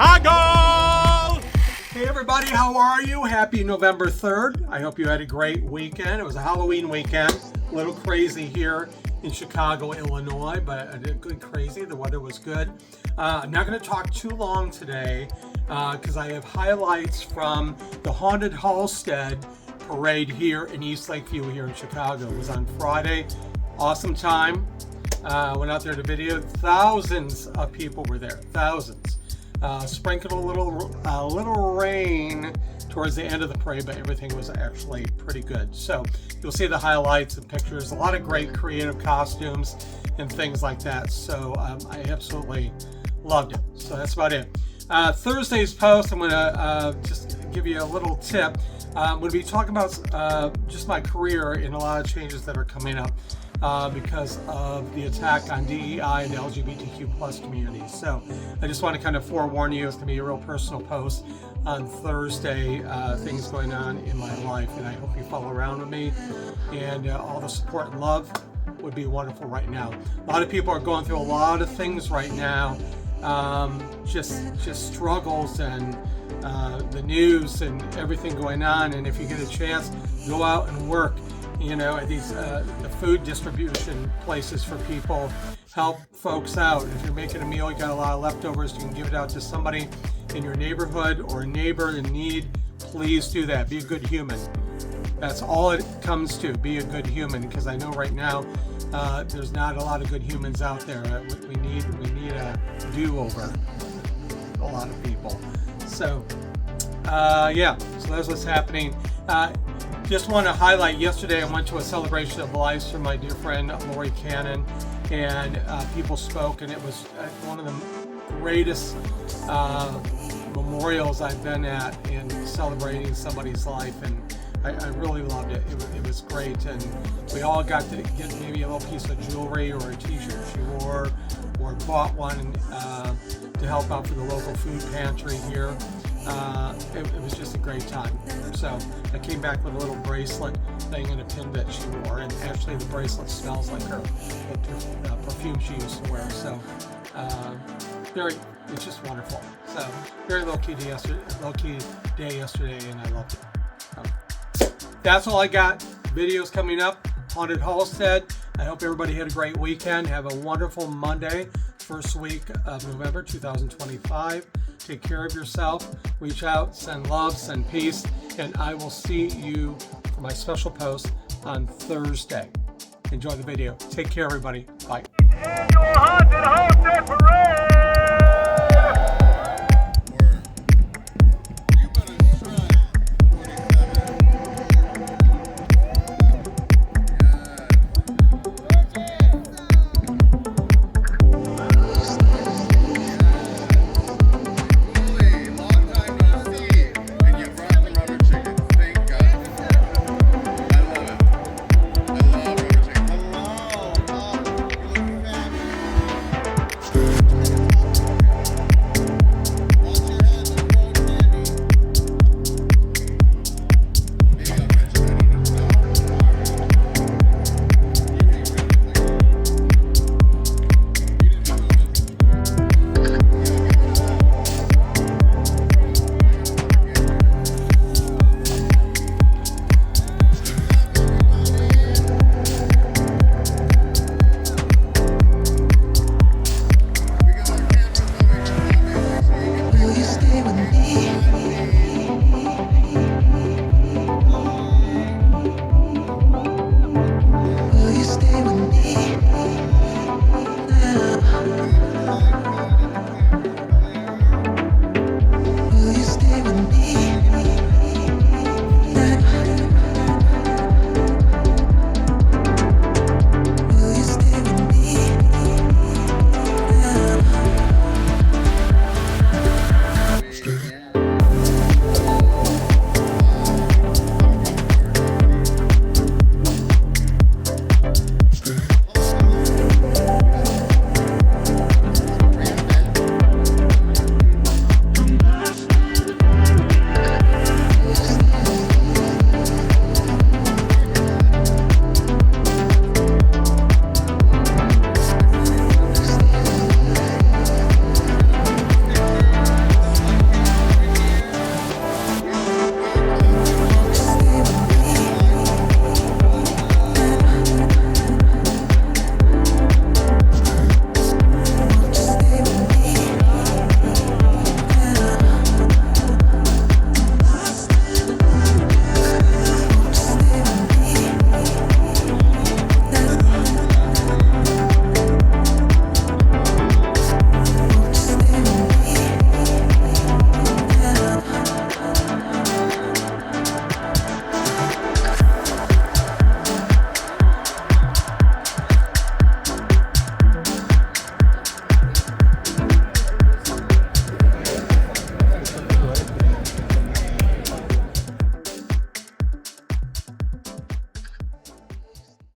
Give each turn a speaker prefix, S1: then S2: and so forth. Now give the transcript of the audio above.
S1: Chicago!
S2: Hey everybody, how are you? Happy November 3rd. I hope you had a great weekend. It was a Halloween weekend. A little crazy here in Chicago, Illinois, but a good crazy. The weather was good. I'm not going to talk too long today because I have highlights from the Haunted Halsted Parade here in East Lakeview here in Chicago. It was on Friday. Awesome time. Went out there to video. Thousands of people were there. Thousands. Sprinkled a little rain towards the end of the parade, but everything was actually pretty good. So you'll see the highlights and pictures. A lot of great creative costumes and things like that. So I absolutely loved it. So that's about it. Thursday's post, I'm going to just give you a little tip. I'm going to be talking about just my career and a lot of changes that are coming up because of the attack on DEI and the LGBTQ+ community. So I just want to kind of forewarn you, it's going to be a real personal post on Thursday, things going on in my life, and I hope you follow around with me, and all the support and love would be wonderful right now. A lot of people are going through a lot of things right now, just struggles and the news and everything going on, and if you get a chance, go out and work, you know, at these the food distribution places for people. Help folks out. If you're making a meal, you got a lot of leftovers, you can give it out to somebody in your neighborhood or a neighbor in need. Please do that. Be a good human. That's all it comes to. Be a good human, because I know right now there's not a lot of good humans out there. We need a do-over. A lot of people. So yeah, so that's what's happening. Just want to highlight, yesterday I went to a celebration of life for my dear friend Lori Cannon, and people spoke, and it was one of the greatest memorials I've been at in celebrating somebody's life, and I really loved it. It was great, and we all got to get maybe a little piece of jewelry or a t-shirt she wore, or bought one to help out for the local food pantry here. It was just a great time. So I came back with a little bracelet thing and a pin that she wore, and actually the bracelet smells like her perfume she used to wear. So it's just wonderful. So very low key day yesterday, and I loved it. That's all I got. Videos coming up. Haunted Halsted. I hope everybody had a great weekend. Have a wonderful Monday, first week of November 2025. Take care of yourself. Reach out, send love, send peace, and I will see you for my special post on Thursday. Enjoy the video. Take care, everybody. Bye.